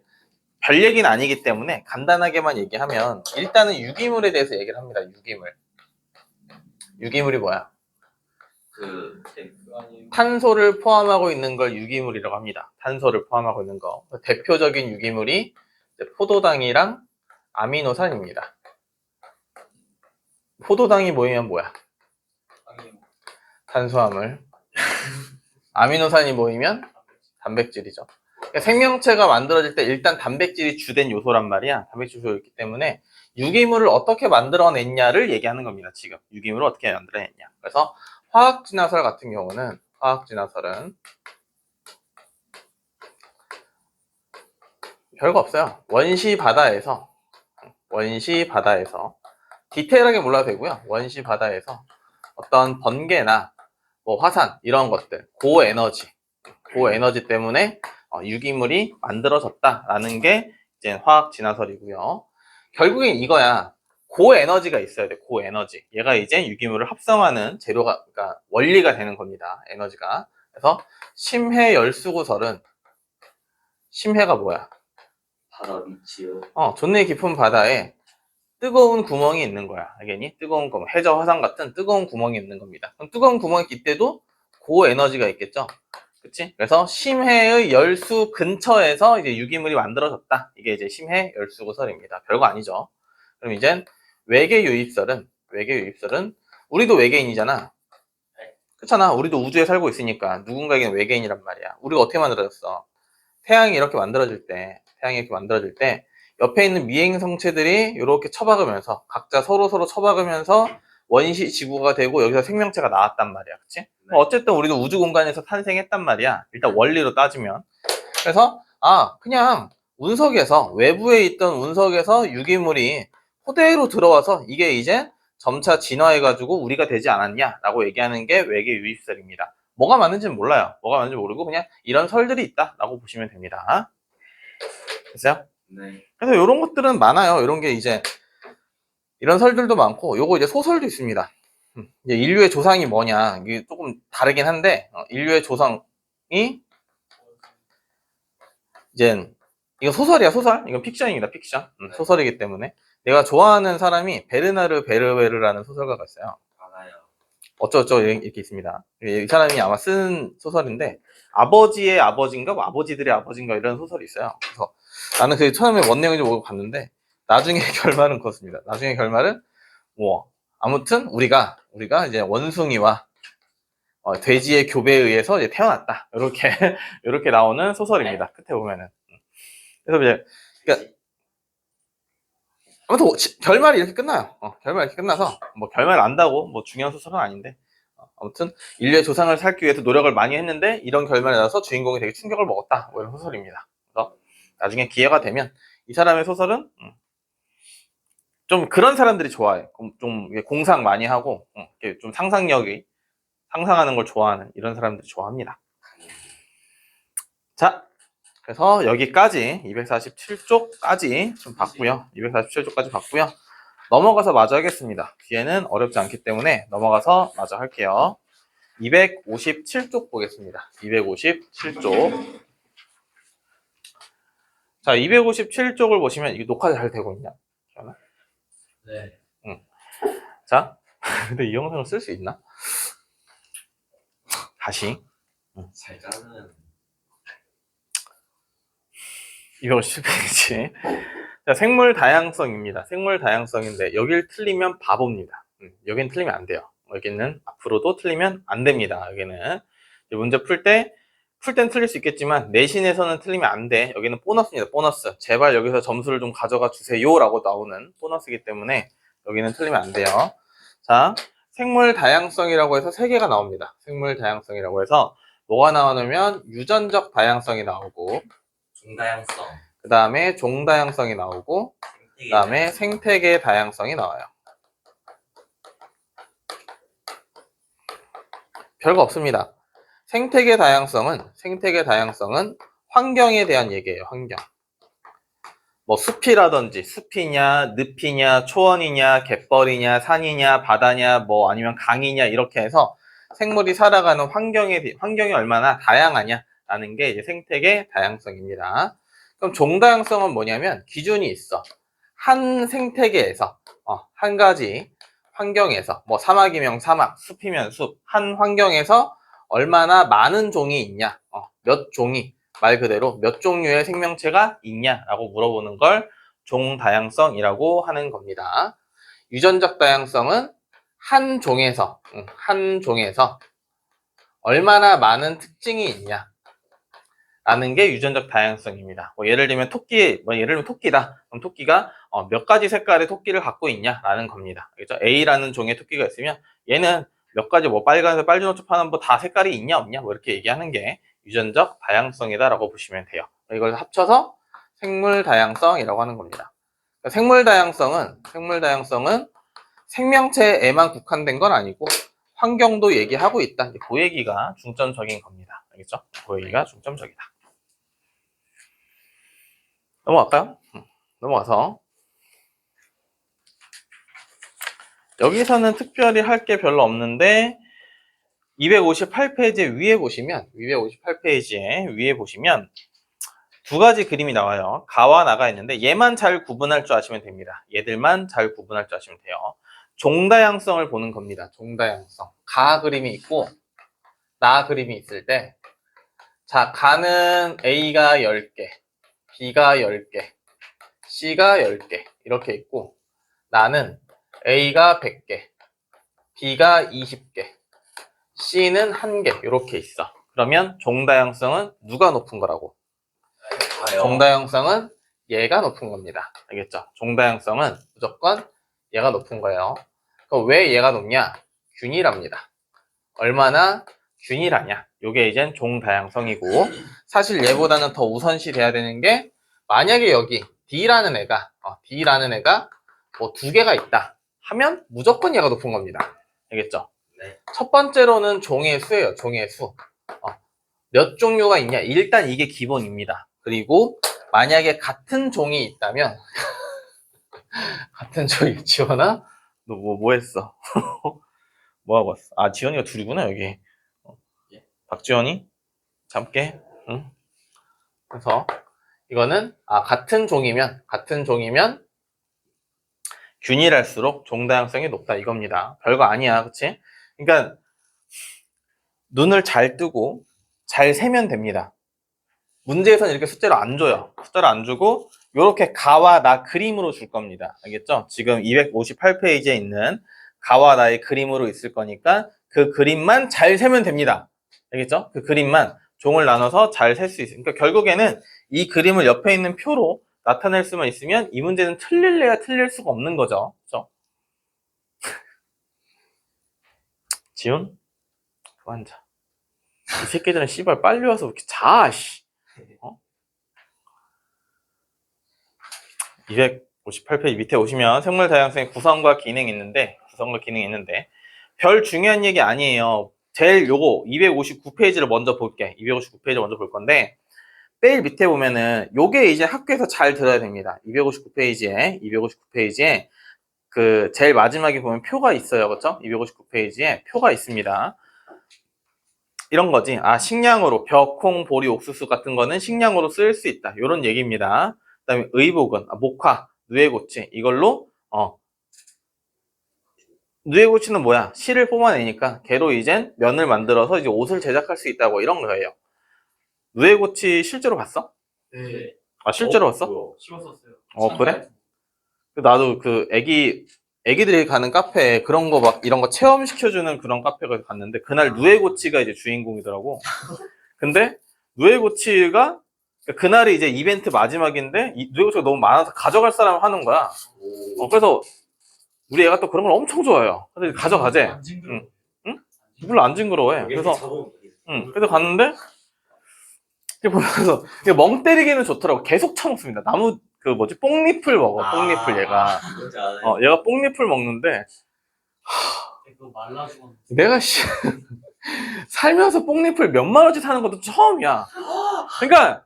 별 얘기는 아니기 때문에 간단하게만 얘기하면 일단은 유기물에 대해서 얘기를 합니다. 유기물이 뭐야? 탄소를 포함하고 있는 걸 유기물이라고 합니다. 탄소를 포함하고 있는 거. 대표적인 유기물이 포도당이랑 아미노산입니다. 포도당이 모이면 뭐야? 탄수화물. 아미노산이 모이면 단백질이죠. 그러니까 생명체가 만들어질 때 일단 단백질이 주된 요소란 말이야. 단백질 요소였기 때문에 유기물을 어떻게 만들어냈냐를 얘기하는 겁니다. 지금 유기물을 어떻게 만들어냈냐. 그래서 화학진화설 같은 경우는 화학진화설은 별거 없어요. 원시 바다에서 디테일하게 몰라도 되고요. 원시 바다에서 어떤 번개나 뭐 화산 이런 것들 고에너지 때문에 유기물이 만들어졌다라는 게 이제 화학 진화설이고요. 결국엔 이거야. 고에너지가 있어야 돼. 고에너지. 얘가 이제 유기물을 합성하는 재료가 그러니까 원리가 되는 겁니다. 에너지가. 그래서 심해 열수구설은 심해가 뭐야? 바다 밑이요. 존내 깊은 바다에 뜨거운 구멍이 있는 거야. 알겠니? 뜨거운 구멍. 해저 화산 같은 뜨거운 구멍이 있는 겁니다. 그럼 뜨거운 구멍이 있을 때도 고에너지가 있겠죠? 그치? 그래서 심해의 열수 근처에서 이제 유기물이 만들어졌다. 이게 이제 심해 열수구설입니다. 별거 아니죠. 그럼 이제 외계 유입설은 우리도 외계인이잖아. 그렇잖아. 우리도 우주에 살고 있으니까 누군가에게는 외계인이란 말이야. 우리가 어떻게 만들어졌어? 태양이 이렇게 만들어질 때 옆에 있는 미행성체들이 이렇게 처박으면서 각자 서로 처박으면서 원시 지구가 되고 여기서 생명체가 나왔단 말이야. 그치? 어쨌든 우리도 우주 공간에서 탄생했단 말이야. 일단 원리로 따지면. 그래서 그냥 운석에서 외부에 있던 운석에서 유기물이 그대로 들어와서 이게 이제 점차 진화해가지고 우리가 되지 않았냐라고 얘기하는 게 외계 유입설입니다. 뭐가 맞는지는 몰라요. 뭐가 맞는지 모르고 그냥 이런 설들이 있다라고 보시면 됩니다. 됐어요? 네. 그래서 이런 것들은 많아요. 이런 게 이제 이런 설들도 많고 요거 이제 소설도 있습니다. 이제 인류의 조상이 뭐냐 이게 조금 다르긴 한데 인류의 조상이 이제 이거 소설이야 소설. 이건 픽션입니다. 픽션. 소설이기 때문에 내가 좋아하는 사람이 베르나르 베르베르라는 소설가가 있어요. 알아요. 어쩌고저쩌고 이렇게 있습니다. 이 사람이 아마 쓴 소설인데 아버지의 아버지인가 뭐 아버지들의 아버지인가 이런 소설이 있어요. 그래서 나는 그 처음에 뭔 내용인지 모르고 봤는데 나중에 결말은 그렇습니다. 나중에 결말은 뭐 아무튼 우리가 이제 원숭이와 돼지의 교배에 의해서 이제 태어났다. 이렇게 이렇게 나오는 소설입니다. 끝에 보면은. 그래서 이제 그러니까 아무튼 결말이 이렇게 끝나요. 결말이 이렇게 끝나서 뭐 결말 안다고 뭐 중요한 소설은 아닌데 아무튼 인류의 조상을 살기 위해서 노력을 많이 했는데 이런 결말에 나서 주인공이 되게 충격을 먹었다. 뭐 이런 소설입니다. 그래서 나중에 기회가 되면 이 사람의 소설은 좀 그런 사람들이 좋아해. 좀 공상 많이 하고 좀 상상력이 상상하는 걸 좋아하는 이런 사람들이 좋아합니다. 자, 그래서 여기까지 247쪽까지 좀 봤고요. 247쪽까지 봤고요. 넘어가서 마저 하겠습니다. 뒤에는 어렵지 않기 때문에 넘어가서 마저 할게요. 257쪽 보겠습니다. 257쪽. 자, 257쪽을 보시면 이게 녹화 잘 되고 있냐? 네. 자, 근데 이 영상을 쓸 수 있나? 다시. 살짝은 257페이지. 자, 생물 다양성입니다. 생물 다양성인데 여길 틀리면 바보입니다. 여긴 틀리면 안 돼요. 여기는 앞으로도 틀리면 안 됩니다. 여기는 문제 풀 땐 틀릴 수 있겠지만 내신에서는 틀리면 안 돼. 여기는 보너스입니다. 보너스. 제발 여기서 점수를 좀 가져가 주세요 라고 나오는 보너스이기 때문에 여기는 틀리면 안 돼요. 자, 생물 다양성이라고 해서 3개가 나옵니다. 생물 다양성이라고 해서 뭐가 나오냐면 유전적 다양성이 나오고 중다양성. 그 다음에 종다양성이 나오고 그 다음에 생태계 다양성이 나와요. 별거 없습니다. 생태계 다양성은 환경에 대한 얘기예요. 환경. 뭐 숲이라든지 숲이냐 늪이냐 초원이냐 갯벌이냐 산이냐 바다냐 뭐 아니면 강이냐 이렇게 해서 생물이 살아가는 환경이 얼마나 다양하냐라는 게 이제 생태계 다양성입니다. 그럼 종다양성은 뭐냐면 기준이 있어. 한 생태계에서 한 가지 환경에서 뭐 사막이면 사막, 숲이면 숲, 한 환경에서 얼마나 많은 종이 있냐, 몇 종이 말 그대로 몇 종류의 생명체가 있냐라고 물어보는 걸 종다양성이라고 하는 겁니다. 유전적 다양성은 한 종에서 얼마나 많은 특징이 있냐 라는 게 유전적 다양성입니다. 뭐 예를 들면 토끼다. 그럼 토끼가 몇 가지 색깔의 토끼를 갖고 있냐라는 겁니다. 그렇죠? A라는 종의 토끼가 있으면 얘는 몇 가지 뭐 빨간색, 빨주노초 파란 뭐 다 색깔이 있냐 없냐 뭐 이렇게 얘기하는 게 유전적 다양성이다라고 보시면 돼요. 이걸 합쳐서 생물 다양성이라고 하는 겁니다. 생물 다양성은 생명체에만 국한된 건 아니고 환경도 얘기하고 있다. 그 얘기가 중점적인 겁니다. 알겠죠? 그 얘기가 중점적이다. 넘어갈까요? 넘어가서 여기서는 특별히 할 게 별로 없는데 258페이지 위에 보시면 258페이지에 위에 보시면 두 가지 그림이 나와요. 가와 나가 있는데 얘만 잘 구분할 줄 아시면 됩니다. 얘들만 잘 구분할 줄 아시면 돼요. 종다양성을 보는 겁니다. 종다양성. 가 그림이 있고 나 그림이 있을 때 자, 가는 A가 10개, B가 10개, C가 10개 이렇게 있고 나는 A가 100개, B가 20개, C는 1개 이렇게 있어. 그러면 종다양성은 누가 높은 거라고? 종다양성은 얘가 높은 겁니다. 알겠죠? 종다양성은 무조건 얘가 높은 거예요. 그럼 왜 얘가 높냐? 균일합니다. 얼마나 균일하냐? 요게 이젠 종다양성이고, 사실 얘보다는 더 우선시 돼야 되는 게, 만약에 여기 D라는 애가 뭐 두 개가 있다 하면 무조건 얘가 높은 겁니다. 알겠죠? 네. 첫 번째로는 종의 수예요. 종의 수. 몇 종류가 있냐? 일단 이게 기본입니다. 그리고 만약에 같은 종이 있다면 같은 종이, 지원아? 너 뭐 했어? 뭐 하고 왔어? 아, 지원이가 둘이구나, 여기. 예. 박지원이? 잡게? 응? 그래서 이거는 같은 종이면 균일할수록 종다양성이 높다 이겁니다. 별거 아니야, 그치? 그러니까 눈을 잘 뜨고 잘 세면 됩니다. 문제에서는 이렇게 숫자를 안 줘요. 숫자를 안 주고 이렇게 가와 나 그림으로 줄 겁니다. 알겠죠? 지금 258페이지에 있는 가와 나의 그림으로 있을 거니까 그 그림만 잘 세면 됩니다. 알겠죠? 그 그림만 종을 나눠서 잘 셀 수 있어요. 그러니까 결국에는 이 그림을 옆에 있는 표로 나타낼 수만 있으면 이 문제는 틀릴래야 틀릴 수가 없는 거죠. 그렇죠? 지훈? 그만 자. 이 새끼들은 씨발 빨리 와서 이렇게 자, 씨. 258페이지 밑에 오시면 생물 다양성의 구성과 기능이 있는데, 별 중요한 얘기 아니에요. 제일 요거 259페이지를 먼저 볼게. 259페이지를 먼저 볼 건데, 제일 밑에 보면은 요게 이제 학교에서 잘 들어야 됩니다. 259페이지에 그 제일 마지막에 보면 표가 있어요. 그렇죠? 259페이지에 표가 있습니다. 이런 거지. 식량으로 벼, 콩, 보리, 옥수수 같은 거는 식량으로 쓸 수 있다. 요런 얘기입니다. 그다음에 의복은 목화, 누에고치 이걸로 누에고치는 뭐야? 실을 뽑아내니까 걔로 이젠 면을 만들어서 이제 옷을 제작할 수 있다고 이런 거예요. 누에고치 실제로 봤어? 네. 실제로 봤어? 뭐야. 씹었었어요. 그래? 나도 그 애기들이 가는 카페에 그런 거 막 이런 거 체험시켜주는 그런 카페가 갔는데 그날 누에고치가 이제 주인공이더라고. 근데 누에고치가 그날이 이제 이벤트 마지막인데 이 누에고치가 너무 많아서 가져갈 사람을 하는 거야. 그래서 우리 애가 또 그런 걸 엄청 좋아해요. 그래서 가져가재. 안 징그러워. 응? 별로 안 징그러워해. 그래서 그래서 갔는데 보면서 멍 때리기는 좋더라고. 계속 처먹습니다. 나무 뽕잎을 먹어. 뽕잎을 얘가. 얘가 뽕잎을 먹는데 그거 말라 죽었는데. 내가 살면서 뽕잎을 몇만 원치 사는 것도 처음이야. 그러니까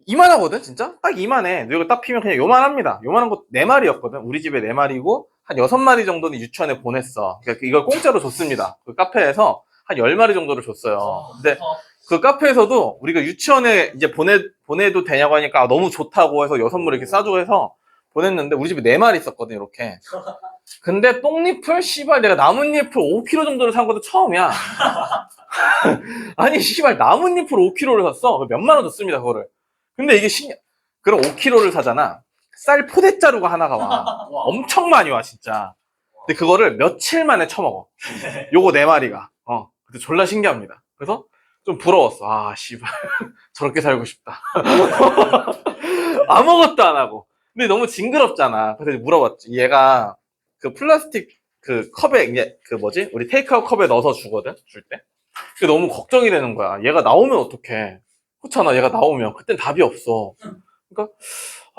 이만하거든, 진짜? 딱 이만해. 이거 딱 피면 그냥 요만합니다. 요만한 거 4마리였거든. 우리 집에 4마리고 한 6마리 정도는 유치원에 보냈어. 그러니까 이걸 공짜로 줬습니다. 그 카페에서 한 10마리 정도를 줬어요. 근데 그 카페에서도 우리가 유치원에 이제 보내도 되냐고 하니까 너무 좋다고 해서 6마리 이렇게 싸주고 해서 보냈는데 우리 집에 4마리 있었거든, 이렇게. 근데 뽕잎을 내가 나뭇잎을 5kg 정도를 산 것도 처음이야. 아니 나뭇잎을 5kg를 샀어. 몇만 원 줬습니다, 그거를. 근데 이게 그럼 5kg를 사잖아. 쌀 포대자루가 하나가 와. 엄청 많이 와, 진짜. 근데 그거를 며칠 만에 처먹어. 요거 4마리가. 근데 졸라 신기합니다. 그래서 좀 부러웠어. 저렇게 살고 싶다. 아무것도 안 하고. 근데 너무 징그럽잖아. 그래서 물어봤지. 얘가 그 플라스틱 그 컵에 이제 우리 테이크아웃 컵에 넣어서 주거든, 줄 때. 그게 너무 걱정이 되는 거야. 얘가 나오면 어떡해. 그렇잖아. 얘가 나오면 그땐 답이 없어. 그러니까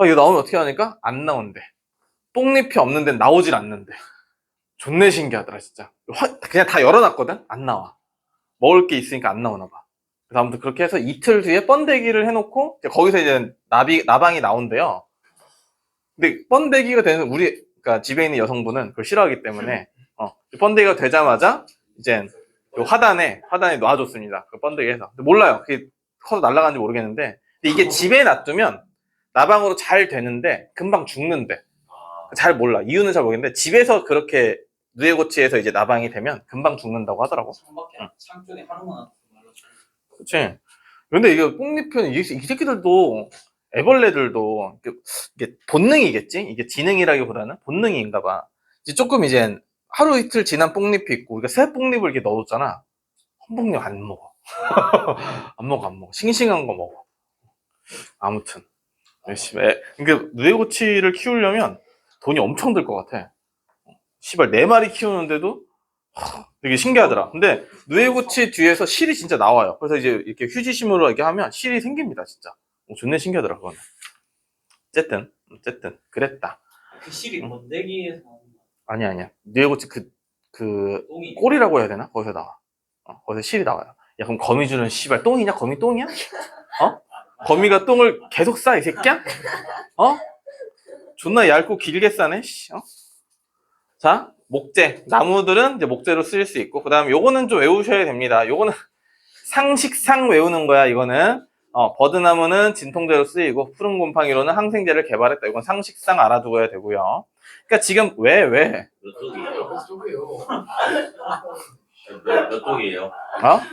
얘 나오면 어떻게 하니까 안 나온대. 뽕잎이 없는 데는 나오질 않는데. 존내 신기하더라, 진짜. 그냥 다 열어놨거든? 안 나와. 먹을 게 있으니까 안 나오나 봐. 그래서 아무튼 그렇게 해서 이틀 뒤에 번데기를 해놓고 거기서 이제 나방이 나온대요. 근데 번데기가 되는 그러니까 집에 있는 여성분은 그걸 싫어하기 때문에 번데기가 되자마자 이제 화단에 놔줬습니다. 그 번데기에서. 근데 몰라요. 그게 커서 날아가는지 모르겠는데 근데 이게 집에 놔두면 나방으로 잘 되는데 금방 죽는데 잘 몰라. 이유는 잘 모르겠는데 집에서 그렇게 누에고치에서 이제 나방이 되면 금방 죽는다고 하더라고. 창쪽에 하루만 말라 죽어. 그치. 근데 이게 뽕잎은 이 새끼들도 애벌레들도 이게 본능이겠지? 이게 지능이라기보다는 본능인가 봐. 이제 조금 이제 하루 이틀 지난 뽕잎이 있고 우리가 새 뽕잎을 이렇게 넣어줬잖아. 뽕잎 안 먹어. 안 먹어. 싱싱한 거 먹어. 아무튼 씨발, 그러니까 누에고치를 키우려면 돈이 엄청 들 것 같아. 씨발, 4마리 키우는데도 되게 신기하더라. 근데 누에고치 뒤에서 실이 진짜 나와요. 그래서 이제 이렇게 휴지심으로 이렇게 하면 실이 생깁니다, 진짜. 존나 신기하더라, 그거는. 어쨌든 그랬다. 그 실이 번데기에서 나온 아니야. 누에고치 똥이 꼬리라고 해야 되나? 거기서 나와. 거기서 실이 나와요. 야, 그럼 거미줄은 씨발 똥이냐? 거미 똥이야? 거미가 똥을 계속 싸, 이 새끼야? 존나 얇고 길게 싸네, 씨. 자, 목재. 나무들은 이제 목재로 쓰일 수 있고, 그 다음 요거는 좀 외우셔야 됩니다. 요거는 상식상 외우는 거야, 이거는. 버드나무는 진통제로 쓰이고, 푸른 곰팡이로는 항생제를 개발했다. 이건 상식상 알아두어야 되고요. 그러니까 지금 왜? 몇 쪽이에요? 벌써 쪽이에요. 몇 쪽이에요?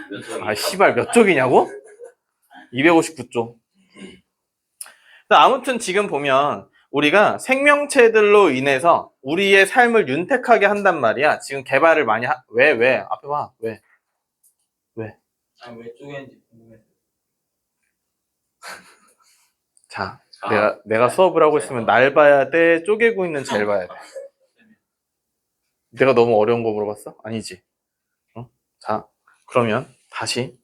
몇 쪽이에요? 아, 씨발, 몇 쪽이냐고? 259쪽. 아무튼 지금 보면, 우리가 생명체들로 인해서 우리의 삶을 윤택하게 한단 말이야. 지금 개발을 많이 왜? 앞에 봐. 왜? 아니 왜 쪼개는지 궁금해서. 자, 내가 수업을 하고 있으면 날 봐야 돼? 쪼개고 있는 쟤를 봐야 돼? 내가 너무 어려운 거 물어봤어? 아니지. 자, 그러면 다시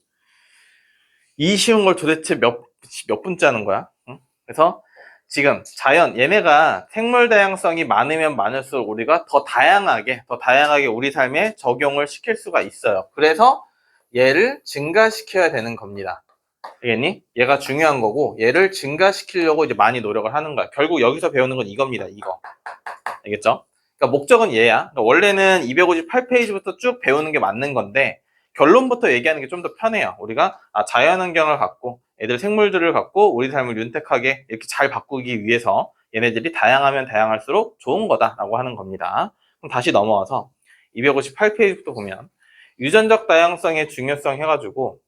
이 쉬운 걸 도대체 몇 분째 하는 거야? 그래서 지금 얘네가 생물 다양성이 많으면 많을수록 우리가 더 다양하게 우리 삶에 적용을 시킬 수가 있어요. 그래서 얘를 증가시켜야 되는 겁니다. 알겠니? 얘가 중요한 거고 얘를 증가시키려고 이제 많이 노력을 하는 거야. 결국 여기서 배우는 건 이겁니다. 이거. 알겠죠? 그러니까 목적은 얘야. 그러니까 원래는 258페이지부터 쭉 배우는 게 맞는 건데 결론부터 얘기하는 게 좀 더 편해요. 우리가 자연환경을 갖고 애들 생물들을 갖고 우리 삶을 윤택하게 이렇게 잘 바꾸기 위해서 얘네들이 다양하면 다양할수록 좋은 거다라고 하는 겁니다. 그럼 다시 넘어와서 258페이지부터 보면 유전적 다양성의 중요성 해가지고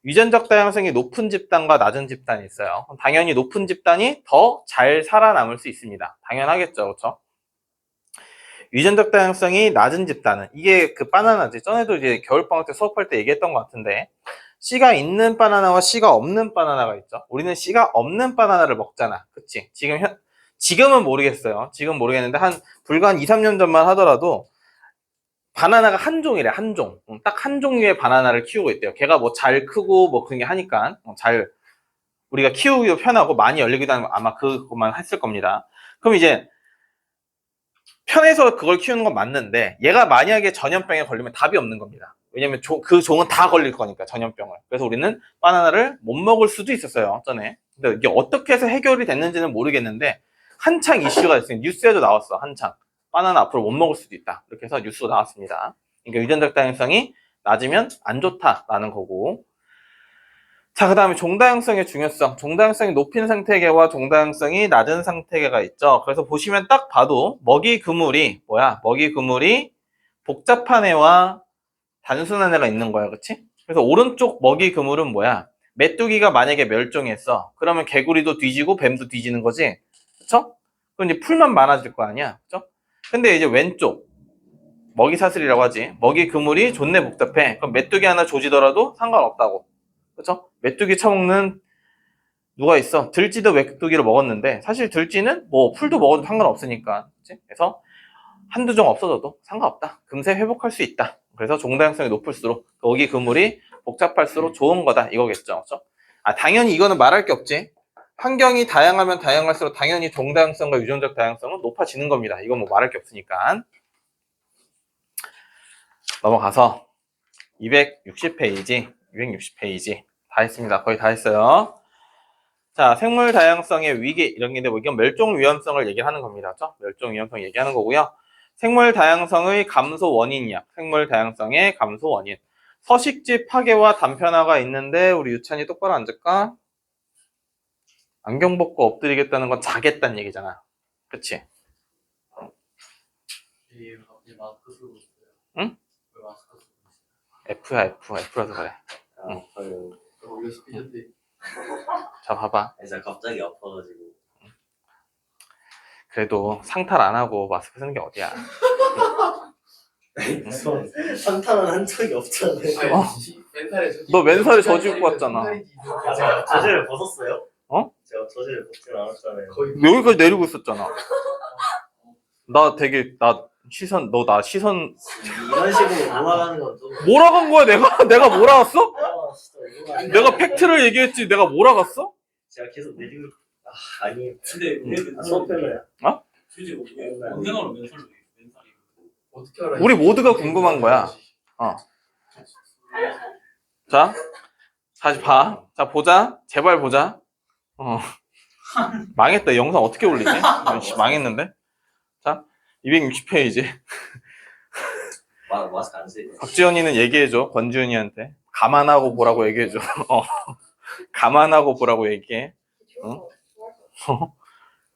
유전적 다양성이 높은 집단과 낮은 집단이 있어요. 당연히 높은 집단이 더 잘 살아남을 수 있습니다. 당연하겠죠, 그렇죠? 유전적 다양성이 낮은 집단은 이게 그 바나나지. 전에도 이제 겨울방학 때 수업할 때 얘기했던 것 같은데 씨가 있는 바나나와 씨가 없는 바나나가 있죠. 우리는 씨가 없는 바나나를 먹잖아. 그치? 지금은 모르겠어요. 지금 모르겠는데 불과 한 2, 3년 전만 하더라도 바나나가 한 종이래, 한 종. 딱 한 종류의 바나나를 키우고 있대요. 걔가 뭐 잘 크고 뭐 그런 게 하니까 우리가 키우기도 편하고 많이 열리기도 하는 거 아마 그것만 했을 겁니다. 그럼 이제 편해서 그걸 키우는 건 맞는데 얘가 만약에 전염병에 걸리면 답이 없는 겁니다. 왜냐면 그 종은 다 걸릴 거니까 전염병을. 그래서 우리는 바나나를 못 먹을 수도 있었어요. 전에. 근데 이게 어떻게 해서 해결이 됐는지는 모르겠는데 한창 이슈가 됐어요. 뉴스에도 나왔어. 한창. 바나나 앞으로 못 먹을 수도 있다. 이렇게 해서 뉴스가 나왔습니다. 그러니까 유전적 다양성이 낮으면 안 좋다라는 거고. 자, 그 다음에 종다양성의 중요성. 종다양성이 높은 상태계와 종다양성이 낮은 상태계가 있죠. 그래서 보시면 딱 봐도 먹이 그물이 복잡한 애와 단순한 애가 있는 거야. 그치? 그래서 오른쪽 먹이 그물은 뭐야? 메뚜기가 만약에 멸종했어. 그러면 개구리도 뒤지고 뱀도 뒤지는 거지. 그쵸? 그럼 이제 풀만 많아질 거 아니야. 그쵸? 근데 이제 왼쪽 먹이 사슬이라고 하지. 먹이 그물이 존내 복잡해. 그럼 메뚜기 하나 조지더라도 상관없다고. 그쵸? 메뚜기 처먹는 누가 있어? 들쥐도 메뚜기를 먹었는데 사실 들쥐는 뭐 풀도 먹어도 상관없으니까. 그치? 그래서 한두 종 없어져도 상관없다. 금세 회복할 수 있다. 그래서 종다양성이 높을수록 먹이 그물이 복잡할수록 좋은 거다. 이거겠죠. 그쵸? 당연히 이거는 말할 게 없지. 환경이 다양하면 다양할수록 당연히 종다양성과 유전적 다양성은 높아지는 겁니다. 이건 뭐 말할 게 없으니까. 넘어가서 260페이지 다 했습니다. 거의 다 했어요. 자, 생물 다양성의 위기 이런 게 있는데 뭐 이건 멸종 위험성을 얘기하는 겁니다. 그렇죠? 멸종 위험성 얘기하는 거고요. 생물 다양성의 감소 원인이야. 생물 다양성의 감소 원인. 서식지 파괴와 단편화가 있는데 우리 유찬이 똑바로 앉을까? 안경 벗고 엎드리겠다는 건 자겠다는 얘기잖아. 그치? 이 마스크 쓰고 있어요. 응? 왜 마스크 쓰고 있어요? F라서 그래. 응. 원래 스피드인데. 자, 봐봐. 진짜 갑자기 아파가지고. 그래도 상탈 안 하고 마스크 쓰는 게 어디야? 상탈은 한 적이 없잖아요. 맨살에 너 맨살에 저지 입고 왔잖아. 제가 저지를 벗었어요? 제가 저지를 뽑진 않았잖아요. 거의 여기까지 내리고 있었잖아. 나 시선 이런 식으로 몰아가는 건 좀. 몰아간 거야 내가 몰아갔어? 아, 진짜 이거 아니야. 내가 팩트를 얘기했지 내가 몰아갔어? 제가 계속 내리고. 아니. 근데 수업 별로야. 굳이 원생활로 맨살로 맨살이. 어떻게 알아? 우리 모두가 궁금한 거야. 자 다시 봐. 자 보자. 제발 보자. 망했다. 이 영상 어떻게 올리지? 망했는데. 자 260페이지. 마스크 안 쓰고. 박지현이는 얘기해줘. 권지훈이한테. 감안하고 보라고 얘기해줘. 감안하고 보라고 얘기해.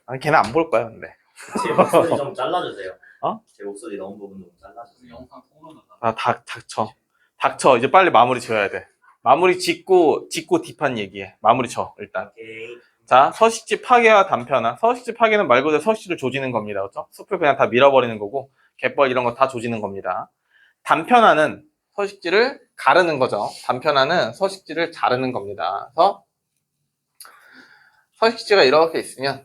아니, 걔는 안 볼 거야, 근데. 제 목소리 좀 잘라주세요. 제 목소리 나온 부분 좀 잘라주세요. 영상 통로는 닥쳐. 닥쳐. 이제 빨리 마무리 지어야 돼. 마무리 짓고 딥한 얘기해. 마무리 쳐, 일단. 오케이. 자, 서식지 파괴와 단편화. 서식지 파괴는 말 그대로 서식지를 조지는 겁니다. 그렇죠? 숲을 그냥 다 밀어버리는 거고, 갯벌 이런 거 다 조지는 겁니다. 단편화는 서식지를 가르는 거죠. 단편화는 서식지를 자르는 겁니다. 그래서 서식지가 이렇게 있으면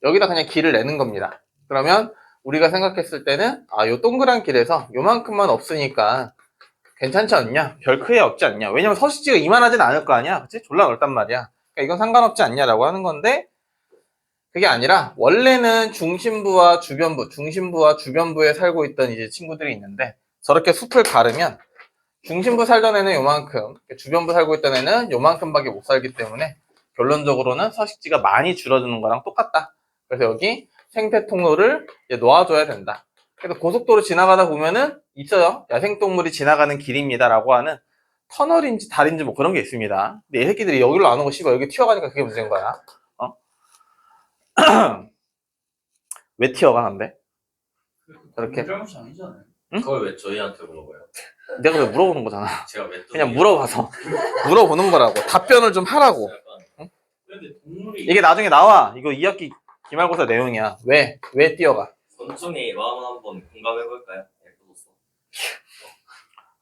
여기다 그냥 길을 내는 겁니다. 그러면 우리가 생각했을 때는 요 동그란 길에서 요만큼만 없으니까 괜찮지 않냐? 별 크게 없지 않냐? 왜냐면 서식지가 이만하진 않을 거 아니야? 그치? 졸라 넓단 말이야. 그러니까 이건 상관없지 않냐라고 하는 건데 그게 아니라 원래는 중심부와 주변부에 살고 있던 이제 친구들이 있는데 저렇게 숲을 가르면 중심부 살던 애는 요만큼, 주변부 살고 있던 애는 요만큼밖에 못 살기 때문에 결론적으로는 서식지가 많이 줄어드는 거랑 똑같다. 그래서 여기 생태 통로를 이제 놓아줘야 된다. 그래서 고속도로 지나가다 보면은 있어요. 야생동물이 지나가는 길입니다라고 하는 터널인지 다리인지 뭐 그런 게 있습니다. 근데 이 새끼들이 여기로 안 오고 씨발 여기 튀어가니까 그게 문제인 거야. 왜 튀어가 근데? 저렇게? 잘못이 아니잖아요. 그걸 왜 저희한테 물어봐요? 내가 왜 물어보는 거잖아. 제가 왜 또 그냥 물어봐서 물어보는 거라고. 답변을 좀 하라고. 근데 동물이 이게 나중에 나와. 이거 2학기 기말고사 내용이야. 왜 뛰어가? 권총의 마음 한번 공감해볼까요? 예쁘었어.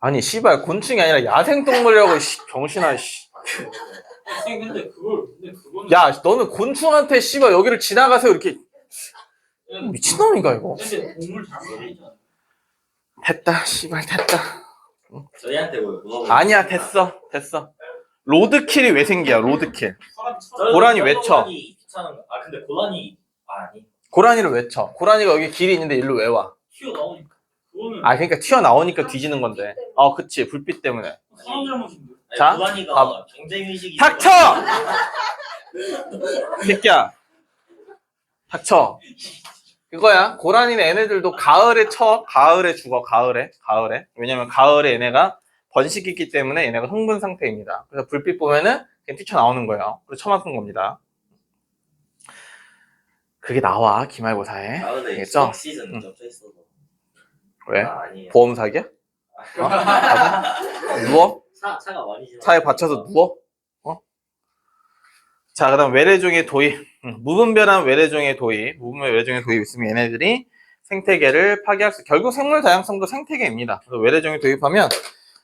아니 씨발 곤충이 아니라 야생동물이라고 병신아 씨. 근데 그거는 야 너는 곤충한테 씨발 여기를 지나가세요 이렇게 미친놈인가 이거. 근데 동물 잘못이잖아. 됐다 씨발 됐다. 저희한테 뭐 물어보는 아니야 됐어. 로드킬이 왜 생기야 로드킬. 사람 고라니 외쳐. 귀찮은 근데 고라니 아니 고라니를 왜 쳐? 고라니가 여기 길이 있는데 일로 왜 와? 튀어나오니까 그거는 그러니까 튀어나오니까 뒤지는 건데. 그치 불빛 때문에. 사람 잘못인데. 자, 고라니가 경쟁의식이 닥쳐! 새끼야. 닥쳐. 그거야. 고라니는 얘네들도 가을에 가을에 죽어. 가을에. 왜냐면 가을에 얘네가 번식이 있기 때문에 얘네가 흥분 상태입니다. 그래서 불빛 보면은 그냥 뛰쳐나오는 거예요. 그래서 처맞은 겁니다. 그게 나와. 기말고사에. 가을에 알겠죠? 시즌 겹쳐 있어서 왜? 아니에요. 보험 사기야? 누워? 차가 많이 지나 차에 받쳐서 누워? 자, 그 다음 외래종의 도입. 무분별한 외래종의 도입. 무분별 외래종의 도입 있으면 얘네들이 생태계를 파괴할 수, 결국 생물 다양성도 생태계입니다. 그래서 외래종이 도입하면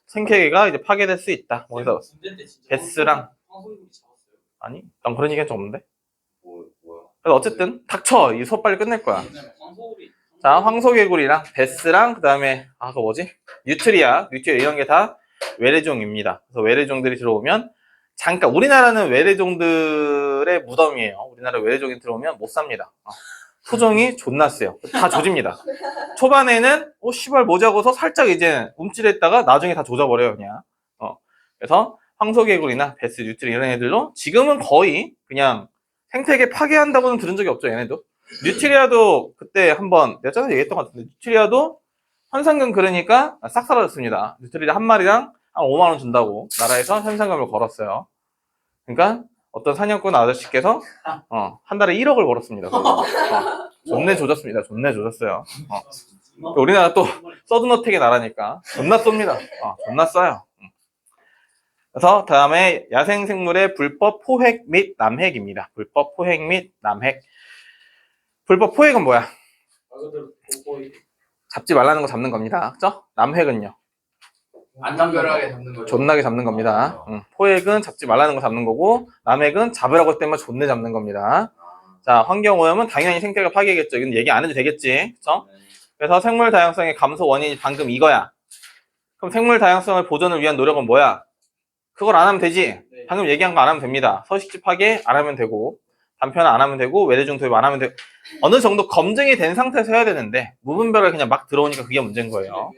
생태계가 이제 파괴될 수 있다. 그래서 군대 때 진짜 베스랑 황소고기 잡았어요. 아니, 난 그런 얘기한 적 없는데. 뭐야 그래서 어쨌든 닥쳐. 이 수업 빨리 끝낼 거야. 왜냐면 황소고기 자, 황소개구리랑 베스랑 그다음에 그거 뭐지? 뉴트리아 이런 게 다 외래종입니다. 그래서 외래종들이 들어오면 잠깐 우리나라는 외래종들의 무덤이에요. 우리나라 외래종이 들어오면 못 삽니다. 토종이 존나 세요. 다 조집니다. 초반에는 씨발 뭐자고서 살짝 이제 움찔했다가 나중에 다 조져버려요 그냥. 그래서 황소개구리나 베스, 뉴트리 이런 애들로 지금은 거의 그냥 생태계 파괴한다고는 들은 적이 없죠 얘네도. 뉴트리아도 그때 한번 내가 전에 얘기했던 것 같은데 뉴트리아도 현상금 그러니까 싹 사라졌습니다. 뉴트리아 한 마리랑 한 5만 원 준다고 나라에서 현상금을 걸었어요. 그러니까 어떤 사냥꾼 아저씨께서 한 달에 1억을 벌었습니다. 존내 조졌습니다. 존내 조졌어요. 우리나라 또 서든어택의 나라니까 존나 쏩니다. 존나 써요. 그래서 다음에 야생생물의 불법 포획 및 남획입니다. 불법 포획 및 남획. 불법 포획은 뭐야? 말 그대로 보고 잡지 말라는 거 잡는 겁니다. 그죠? 남획은요? 안 잡는 무분별하게 거. 잡는 거죠. 존나게 잡는 겁니다. 포획은 잡지 말라는 거 잡는 거고, 남획은 잡으라고 할 때만 존내 잡는 겁니다. 자, 환경오염은 당연히 생태계 파괴겠죠. 이건 얘기 안 해도 되겠지. 그쵸? 그래서 생물 다양성의 감소 원인이 방금 이거야. 그럼 생물 다양성을 보존을 위한 노력은 뭐야? 그걸 안 하면 되지. 네. 방금 얘기한 거 안 하면 됩니다. 서식지 파괴 안 하면 되고, 단편은 안 하면 되고, 외래종 도입 안 하면 되고, 어느 정도 검증이 된 상태에서 해야 되는데, 무분별하게 그냥 막 들어오니까 그게 문제인 거예요.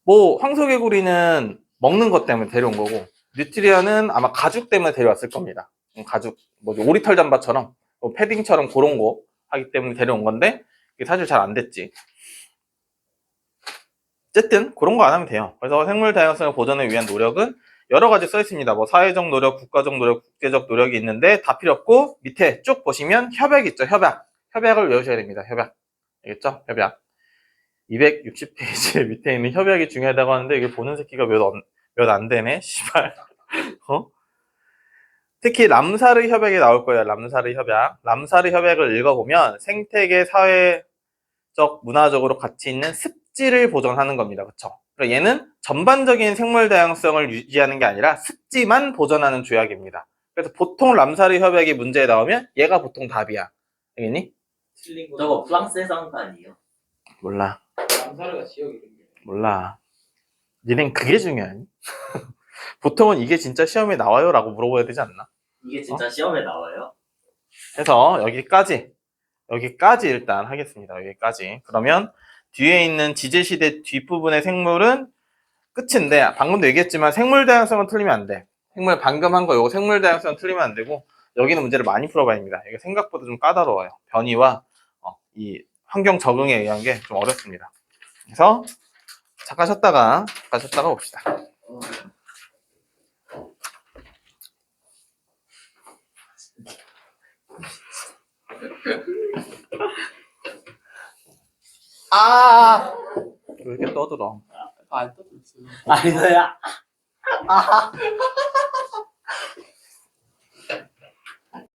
뭐 황소개구리는 먹는 것 때문에 데려온 거고, 뉴트리아는 아마 가죽 때문에 데려왔을 겁니다. 가죽, 뭐지, 오리털 잠바처럼, 뭐 패딩처럼 그런 거 하기 때문에 데려온 건데, 이게 사실 잘 안 됐지. 어쨌든 그런 거 안 하면 돼요. 그래서 생물 다양성을 보존을 위한 노력은 여러 가지 써 있습니다. 뭐 사회적 노력, 국가적 노력, 국제적 노력이 있는데 다 필요 없고, 밑에 쭉 보시면 협약 있죠. 협약. 협약을 외우셔야 됩니다. 협약. 알겠죠? 협약. 260페이지 밑에 있는 협약이 중요하다고 하는데 이게 보는 새끼가 몇 안 되네. 씨발. 특히 람사르 협약이 나올 거예요. 람사르 협약. 람사르 협약을 읽어보면 생태계 사회적 문화적으로 가치 있는 습지를 보존하는 겁니다. 그쵸? 그러니까 얘는 전반적인 생물 다양성을 유지하는 게 아니라 습지만 보존하는 조약입니다. 그래서 보통 람사르 협약이 문제에 나오면 얘가 보통 답이야. 알겠니? 틀린 거. 저거 프랑스에서 한 거 아니에요? 몰라. 남사르가 지역 이름이에요. 몰라. 니넨 그게 중요하니? 보통은 이게 진짜 시험에 나와요? 라고 물어봐야 되지 않나? 이게 진짜 시험에 나와요? 해서 여기까지 일단 하겠습니다. 여기까지. 그러면 뒤에 있는 지질시대 뒷부분의 생물은 끝인데, 방금도 얘기했지만 생물 다양성은 틀리면 안 돼. 방금 한 거 요거 생물 다양성은 틀리면 안 되고, 여기는 문제를 많이 풀어봐야 합니다. 이게 생각보다 좀 까다로워요. 변이와 이 환경 적응에 의한 게 좀 어렵습니다. 그래서 잠깐 쉬었다가 봅시다. 왜 이렇게 떠들어? 안 떠들었어요. 아 이거야.